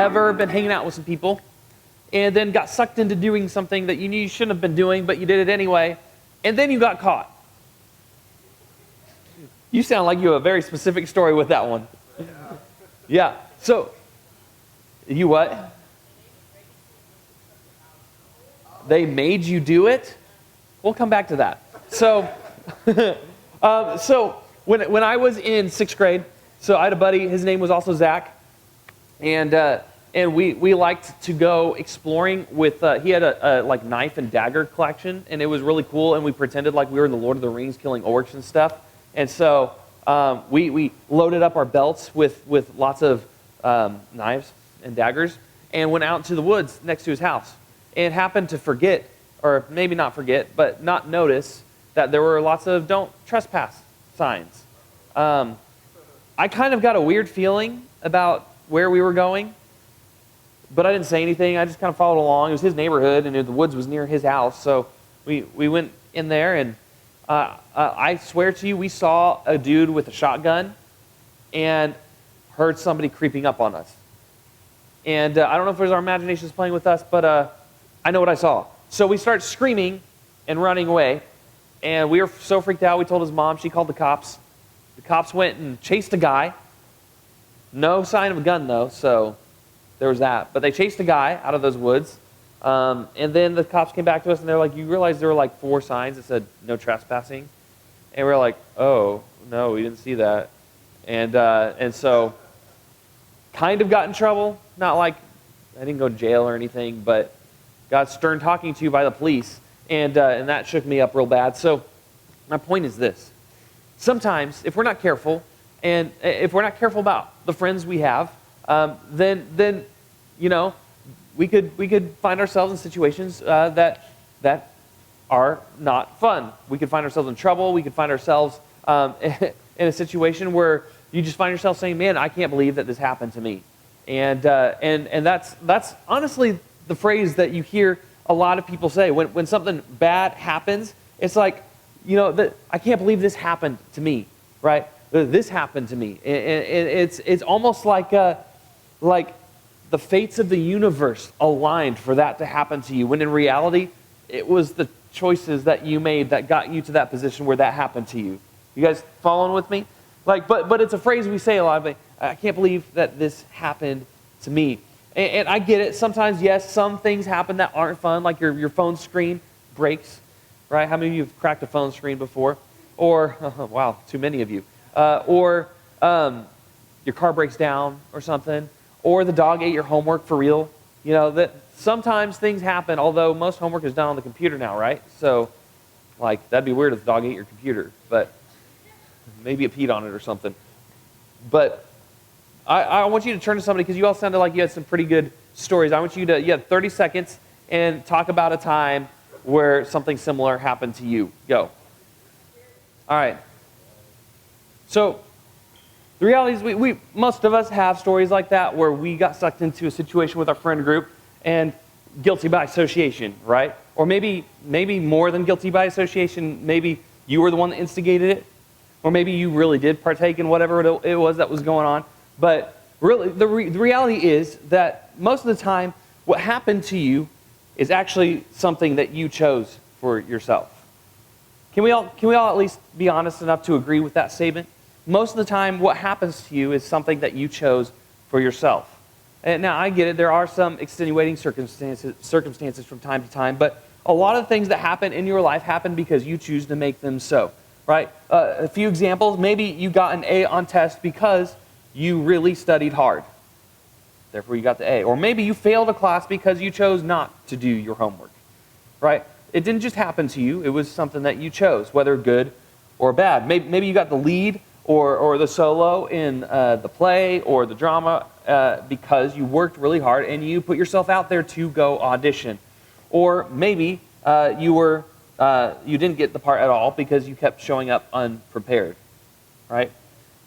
ever been hanging out with some people and then got sucked into doing something that you knew you shouldn't have been doing, but you did it anyway, and then you got caught? You sound like you have a very specific story with that one. Yeah. So, you what? They made you do it? We'll come back to that. So, when I was in 6th grade, so I had a buddy, his name was also Zach, and we liked to go exploring with, he had a like knife and dagger collection, and it was really cool, and we pretended like we were in the Lord of the Rings killing orcs and stuff, and so we loaded up our belts with lots of knives and daggers, and went out into the woods next to his house, and happened to forget, or maybe not forget, but not notice that there were lots of don't trespass signs. I kind of got a weird feeling about where we were going, but I didn't say anything. I just kind of followed along. It was his neighborhood, and the woods was near his house, so we went in there, and I swear to you, we saw a dude with a shotgun and heard somebody creeping up on us. And I don't know if it was our imaginations playing with us, but I know what I saw. So we started screaming and running away, and we were so freaked out, we told his mom. She called the cops. The cops went and chased a guy. No sign of a gun, though, so there was that. But they chased a guy out of those woods, and then the cops came back to us, and they're like, you realize there were like 4 signs that said no trespassing? And we were like, oh, no, we didn't see that. And so kind of got in trouble. Not like I didn't go to jail or anything, but got stern talking to by the police, and that shook me up real bad. So my point is this. Sometimes, if we're not careful, and if we're not careful about the friends we have, then you know, we could find ourselves in situations that are not fun. We could find ourselves in trouble. We could find ourselves in a situation where you just find yourself saying, "Man, I can't believe that this happened to me," and that's honestly the phrase that you hear a lot of people say when something bad happens. It's like, you know, I can't believe this happened to me, right? This happened to me. And it's almost like the fates of the universe aligned for that to happen to you, when in reality, it was the choices that you made that got you to that position where that happened to you. You guys following with me? But it's a phrase we say a lot. But I can't believe that this happened to me. And I get it. Sometimes, yes, some things happen that aren't fun, like your phone screen breaks, right? How many of you have cracked a phone screen before? Or, wow, too many of you. Or your car breaks down or something. Or the dog ate your homework for real. You know, that sometimes things happen, although most homework is done on the computer now, right? So, like, that'd be weird if the dog ate your computer, but maybe it peed on it or something. But I want you to turn to somebody, because you all sounded like you had some pretty good stories. I want you have 30 seconds and talk about a time where something similar happened to you. Go. All right. So the reality is we most of us have stories like that where we got sucked into a situation with our friend group and guilty by association, right? Or maybe more than guilty by association, maybe you were the one that instigated it, or maybe you really did partake in whatever it was that was going on. But really, the reality is that most of the time, what happened to you is actually something that you chose for yourself. Can we all at least be honest enough to agree with that statement? Most of the time, what happens to you is something that you chose for yourself. And now, I get it. There are some extenuating circumstances from time to time, but a lot of things that happen in your life happen because you choose to make them so, right? A few examples. Maybe you got an A on test because you really studied hard. Therefore, you got the A. Or maybe you failed a class because you chose not to do your homework, right? It didn't just happen to you. It was something that you chose, whether good or bad. Maybe you got the lead or the solo in the play or the drama because you worked really hard and you put yourself out there to go audition. Or maybe you didn't get the part at all because you kept showing up unprepared, right?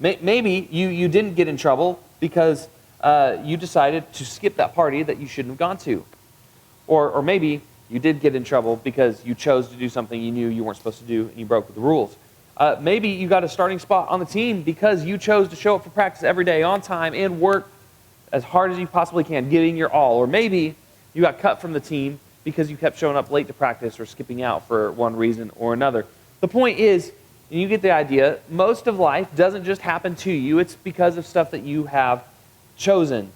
Maybe you didn't get in trouble because you decided to skip that party that you shouldn't have gone to. Or maybe you did get in trouble because you chose to do something you knew you weren't supposed to do and you broke the rules. Maybe you got a starting spot on the team because you chose to show up for practice every day on time and work as hard as you possibly can, giving your all. Or maybe you got cut from the team because you kept showing up late to practice or skipping out for one reason or another. The point is, and you get the idea, most of life doesn't just happen to you. It's because of stuff that you have chosen,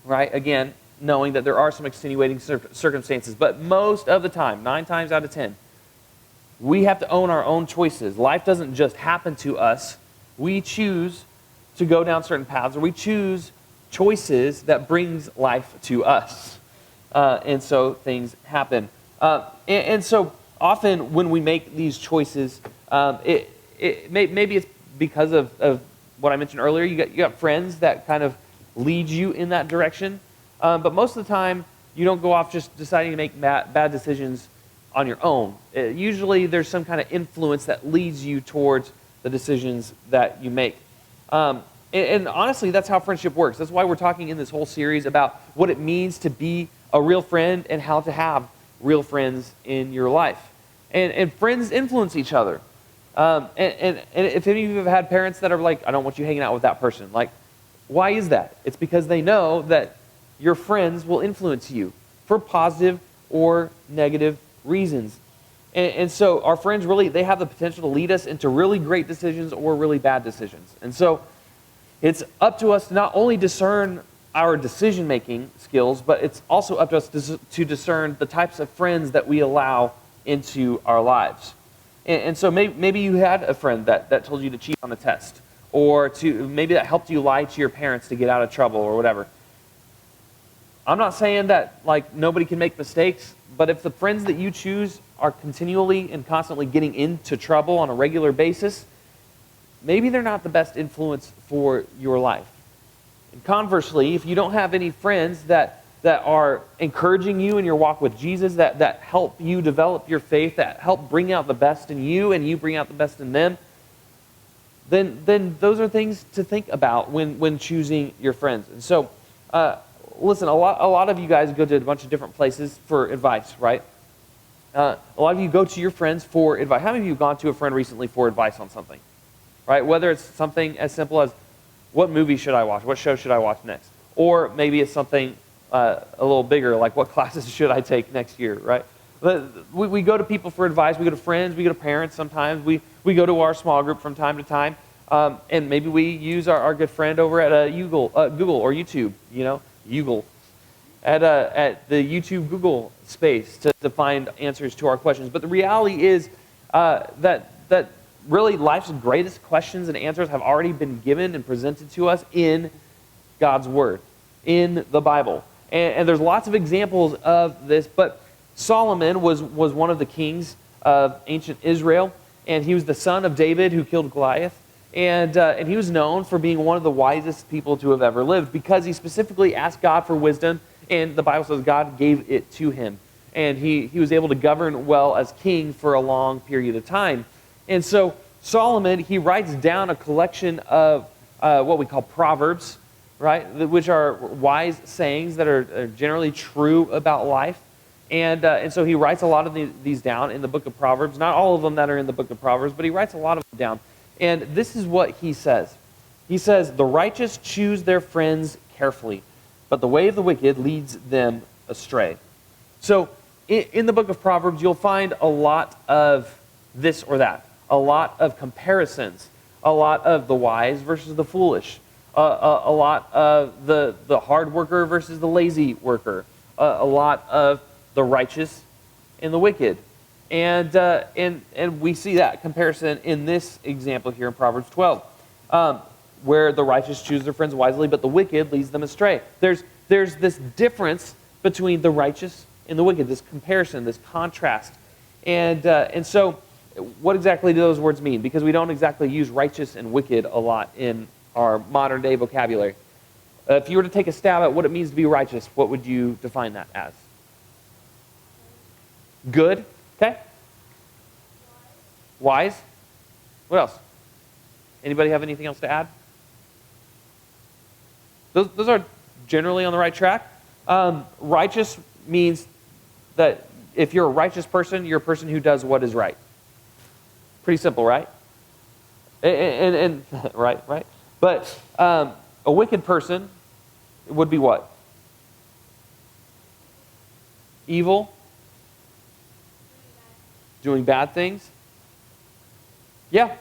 right? Again, knowing that there are some extenuating circumstances. But most of the time, 9 times out of 10, we have to own our own choices. Life doesn't just happen to us. We choose to go down certain paths, or we choose choices that brings life to us. And so things happen. And so often when we make these choices, maybe it's because of what I mentioned earlier. You got friends that kind of lead you in that direction. But most of the time, you don't go off just deciding to make bad decisions on your own. Usually there's some kind of influence that leads you towards the decisions that you make. And honestly, that's how friendship works. That's why we're talking in this whole series about what it means to be a real friend and how to have real friends in your life. And friends influence each other. And if any of you have had parents that are like, I don't want you hanging out with that person. Like, why is that? It's because they know that your friends will influence you for positive or negative reasons. And so our friends really, they have the potential to lead us into really great decisions or really bad decisions. And so it's up to us to not only discern our decision-making skills, but it's also up to us to discern the types of friends that we allow into our lives. And so maybe you had a friend that told you to cheat on a test, or maybe that helped you lie to your parents to get out of trouble or whatever. I'm not saying that like nobody can make mistakes, but if the friends that you choose are continually and constantly getting into trouble on a regular basis, maybe they're not the best influence for your life. And conversely, if you don't have any friends that are encouraging you in your walk with Jesus, that help you develop your faith, that help bring out the best in you and you bring out the best in them, then those are things to think about when choosing your friends. And so, listen, a lot of you guys go to a bunch of different places for advice, right? A lot of you go to your friends for advice. How many of you have gone to a friend recently for advice on something? Right? Whether it's something as simple as, what movie should I watch? What show should I watch next? Or maybe it's something a little bigger, like what classes should I take next year, right? We go to people for advice. We go to friends. We go to parents sometimes. We go to our small group from time to time. And maybe we use our good friend over at Google or YouTube, Google, at the YouTube Google space to find answers to our questions. But the reality is that really life's greatest questions and answers have already been given and presented to us in God's Word, in the Bible. And there's lots of examples of this, but Solomon was one of the kings of ancient Israel, and he was the son of David who killed Goliath. And he was known for being one of the wisest people to have ever lived because he specifically asked God for wisdom, and the Bible says God gave it to him. And he was able to govern well as king for a long period of time. And so Solomon, he writes down a collection of what we call proverbs, right, which are wise sayings that are generally true about life. And so he writes a lot of these down in the book of Proverbs. Not all of them that are in the book of Proverbs, but he writes a lot of them down. And this is what he says. He says, the righteous choose their friends carefully, but the way of the wicked leads them astray. So in the book of Proverbs, you'll find a lot of this or that, a lot of comparisons, a lot of the wise versus the foolish, a lot of the hard worker versus the lazy worker, a lot of the righteous and the wicked. And we see that comparison in this example here in Proverbs 12, where the righteous choose their friends wisely, but the wicked leads them astray. There's this difference between the righteous and the wicked, this comparison, this contrast. And so what exactly do those words mean? Because we don't exactly use righteous and wicked a lot in our modern day vocabulary. If you were to take a stab at what it means to be righteous, what would you define that as? Good. Okay. Wise. What else? Anybody have anything else to add? Those are generally on the right track. Righteous means that if you're a righteous person, you're a person who does what is right. Pretty simple, right? And right. But a wicked person, would be what? Evil? Doing bad things? Yeah.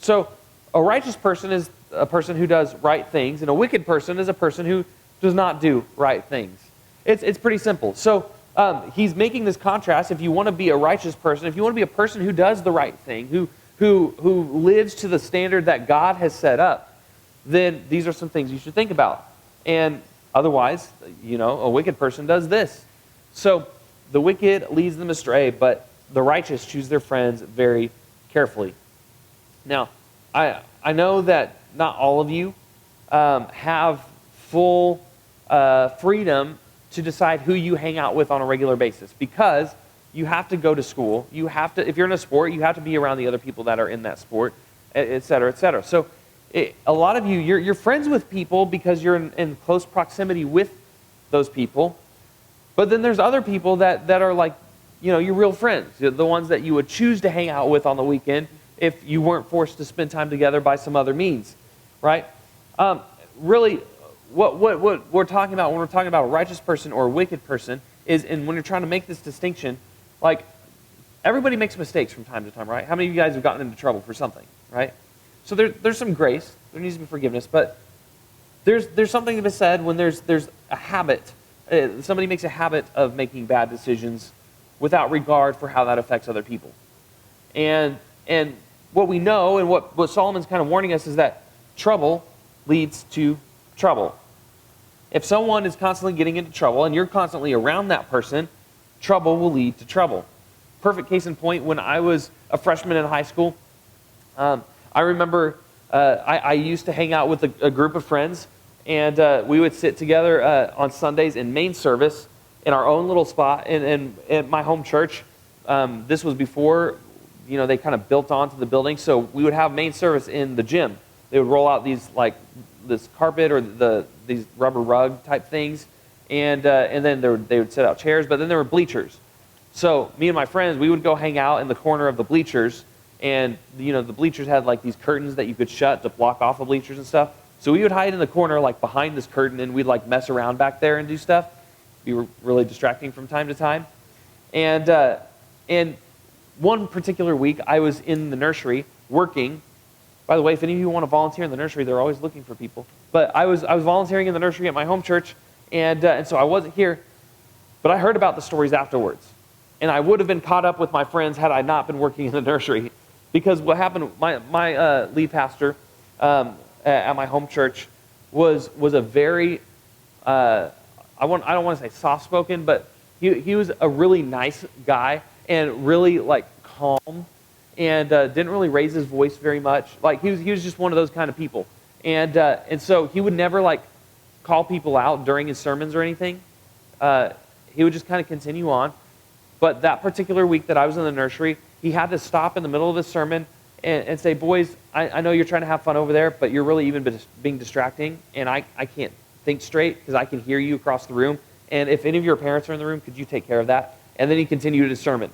So a righteous person is a person who does right things, and a wicked person is a person who does not do right things. It's pretty simple. So he's making this contrast. If you want to be a righteous person, if you want to be a person who does the right thing, who lives to the standard that God has set up, then these are some things you should think about. And otherwise, a wicked person does this. So the wicked leads them astray, but the righteous choose their friends very carefully. Now, I know that not all of you have full freedom to decide who you hang out with on a regular basis, because you have to go to school. You have to, if you're in a sport, you have to be around the other people that are in that sport, et cetera, et cetera. So a lot of you, you're friends with people because you're in close proximity with those people. But then there's other people that are like, your real friends, the ones that you would choose to hang out with on the weekend if you weren't forced to spend time together by some other means, right? Really, what we're talking about when we're talking about a righteous person or a wicked person is, and when you're trying to make this distinction, like, everybody makes mistakes from time to time, right? How many of you guys have gotten into trouble for something, right? So there's some grace, there needs to be forgiveness, but there's something to be said when there's a habit. Somebody makes a habit of making bad decisions without regard for how that affects other people. And what we know, and what Solomon's kind of warning us, is that trouble leads to trouble. If someone is constantly getting into trouble and you're constantly around that person, trouble will lead to trouble. Perfect case in point, when I was a freshman in high school, I remember I used to hang out with a group of friends, and we would sit together on Sundays in main service in our own little spot in my home church. This was before they kind of built onto the building, so we would have main service in the gym. They would roll out this carpet or these rubber rug type things, and then they would set out chairs, but then there were bleachers. So me and my friends, we would go hang out in the corner of the bleachers, and the bleachers had like these curtains that you could shut to block off the bleachers and stuff. So we would hide in the corner like behind this curtain, and we'd like mess around back there and do stuff. Be really distracting from time to time. And one particular week, I was in the nursery working. By the way, if any of you want to volunteer in the nursery, they're always looking for people. But I was volunteering in the nursery at my home church, and so I wasn't here. But I heard about the stories afterwards. And I would have been caught up with my friends had I not been working in the nursery. Because what happened, my lead pastor at my home church was a very, I don't want to say soft-spoken, but he was a really nice guy and really like calm, and didn't really raise his voice very much. Like he was just one of those kind of people. And so he would never like call people out during his sermons or anything. He would just kind of continue on. But that particular week that I was in the nursery, he had to stop in the middle of his sermon and say, boys, I know you're trying to have fun over there, but you're really even being distracting, and I can't think straight because I can hear you across the room. And if any of your parents are in the room, could you take care of that? And then he continued his sermon.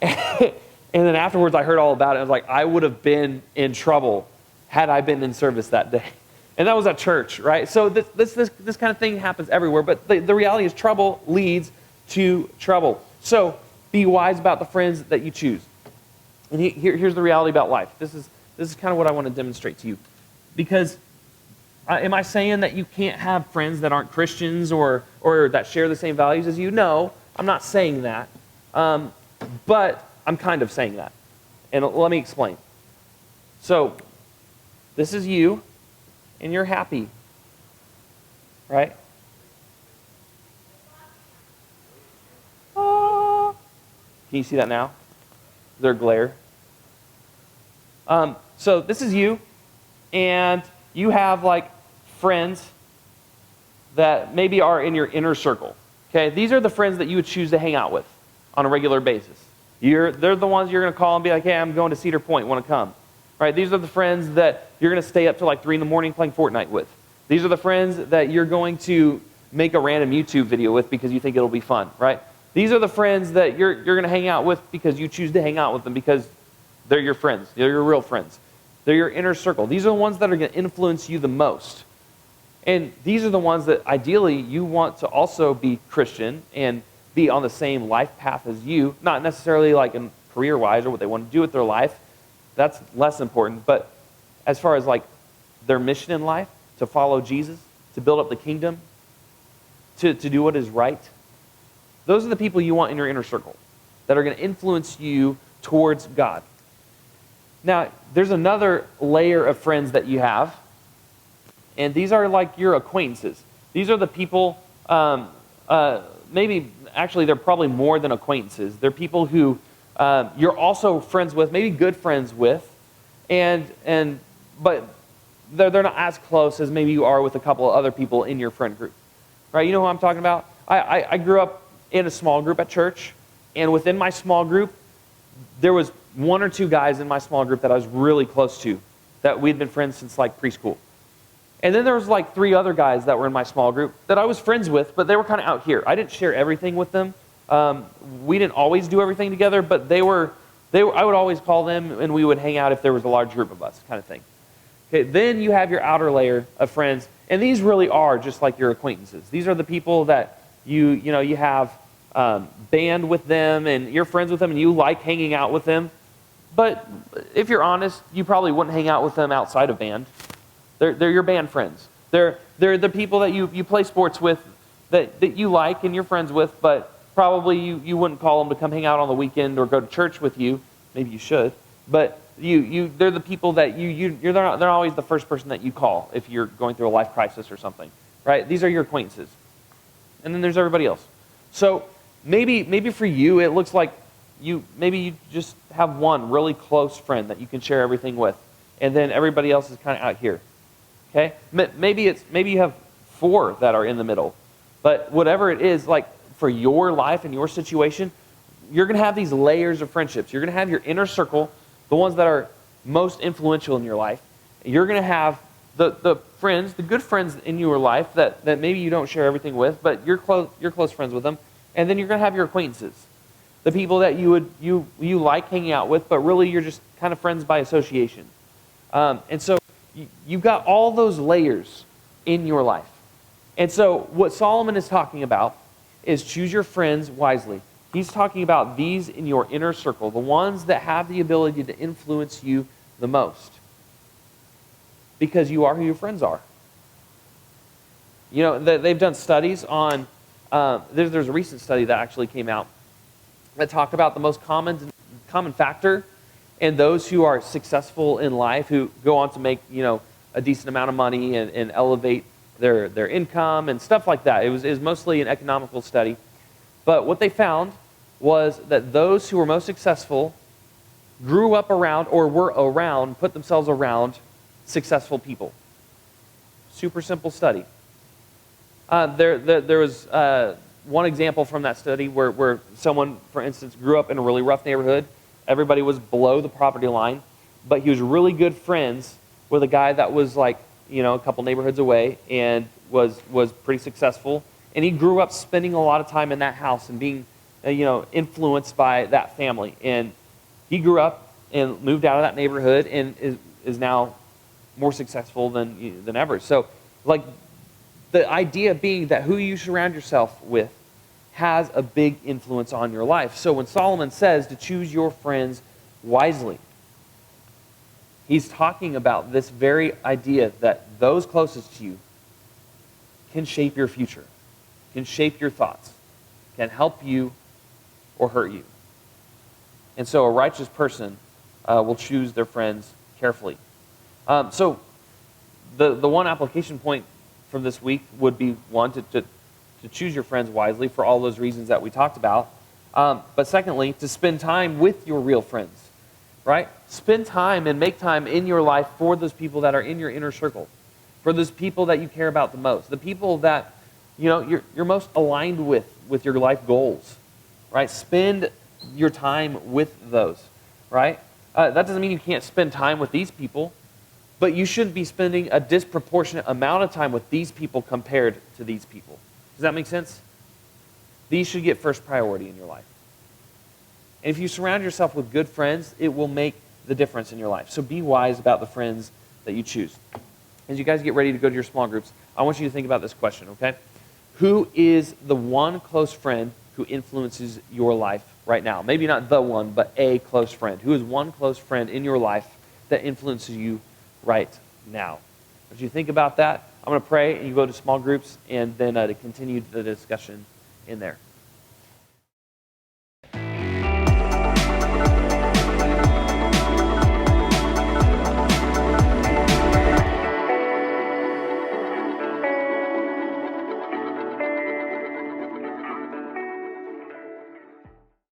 And then afterwards, I heard all about it. I was like, I would have been in trouble had I been in service that day. And that was at church, right? So this kind of thing happens everywhere. But the reality is trouble leads to trouble. So be wise about the friends that you choose. And here's the reality about life. This is kind of what I want to demonstrate to you. Because am I saying that you can't have friends that aren't Christians or that share the same values as you? No, I'm not saying that. But I'm kind of saying that. And let me explain. So this is you, and you're happy, right? Can you see that now? Their glare. So this is you, and you have like friends that maybe are in your inner circle. Okay, these are the friends that you would choose to hang out with on a regular basis. They're the ones you're going to call and be like, hey, I'm going to Cedar Point, want to come? Right? These are the friends that you're going to stay up till like 3 in the morning playing Fortnite with. These are the friends that you're going to make a random YouTube video with because you think it'll be fun, right? These are the friends that you're going to hang out with because you choose to hang out with them because they're your friends. They're your real friends. They're your inner circle. These are the ones that are going to influence you the most. And these are the ones that ideally you want to also be Christian and be on the same life path as you, not necessarily like in career-wise or what they want to do with their life. That's less important. But as far as like their mission in life, to follow Jesus, to build up the kingdom, to do what is right, those are the people you want in your inner circle that are going to influence you towards God. Now, there's another layer of friends that you have, and these are like your acquaintances. These are the people, maybe, actually, they're probably more than acquaintances. They're people who you're also friends with, maybe good friends with, but they're not as close as maybe you are with a couple of other people in your friend group. Right? You know who I'm talking about? I grew up in a small group at church, and within my small group, there was one or two guys in my small group that I was really close to, that we'd been friends since like preschool. And then there was like three other guys that were in my small group that I was friends with, but they were kind of out here. I didn't share everything with them. We didn't always do everything together, but I would always call them, and we would hang out if there was a large group of us, kind of thing. Okay, then you have your outer layer of friends, and these really are just like your acquaintances. These are the people that you have band with them, and you're friends with them, and you like hanging out with them. But if you're honest, you probably wouldn't hang out with them outside of band. They're your band friends. They're the people that you play sports with that you like and you're friends with, but probably you wouldn't call them to come hang out on the weekend or go to church with you. Maybe you should, but they're the people that they're not always the first person that you call if you're going through a life crisis or something, right? These are your acquaintances, and then there's everybody else. So maybe for you it looks like you just have one really close friend that you can share everything with, and then everybody else is kind of out here. Okay, maybe you have four that are in the middle, but whatever it is, like for your life and your situation, you're going to have these layers of friendships. You're going to have your inner circle, the ones that are most influential in your life. You're going to have the friends, the good friends in your life that maybe you don't share everything with, but you're close friends with them. And then you're going to have your acquaintances, the people that you like hanging out with, but really you're just kind of friends by association. And so you've got all those layers in your life. And so what Solomon is talking about is choose your friends wisely. He's talking about these in your inner circle, the ones that have the ability to influence you the most. Because you are who your friends are. You know, they've done studies on, there's a recent study that actually came out that talked about the most common factor in those who are successful in life, who go on to make, a decent amount of money and elevate their income and stuff like that. It was mostly an economical study. But what they found was that those who were most successful grew up around or were around, put themselves around successful people. Super simple study. There was one example from that study where someone, for instance, grew up in a really rough neighborhood. Everybody was below the poverty line, but he was really good friends with a guy that was like, a couple neighborhoods away and was pretty successful. And he grew up spending a lot of time in that house and being, influenced by that family. And he grew up and moved out of that neighborhood and is now more successful than ever. So, like, the idea being that who you surround yourself with has a big influence on your life. So when Solomon says to choose your friends wisely, he's talking about this very idea that those closest to you can shape your future, can shape your thoughts, can help you or hurt you. And so a righteous person will choose their friends carefully. So the one application point from this week would be, one, to choose your friends wisely for all those reasons that we talked about. But secondly, to spend time with your real friends, right? Spend time and make time in your life for those people that are in your inner circle, for those people that you care about the most, the people that you're most aligned with your life goals, right? Spend your time with those, right? That doesn't mean you can't spend time with these people, but you shouldn't be spending a disproportionate amount of time with these people compared to these people. Does that make sense? These should get first priority in your life. And if you surround yourself with good friends, it will make the difference in your life. So be wise about the friends that you choose. as you guys get ready to go to your small groups, I want you to think about this question, okay? Who is the one close friend who influences your life right now? Maybe not the one, but a close friend. Who is one close friend in your life that influences you right now? As you think about that, I'm going to pray, and you go to small groups, and then to continue the discussion in there.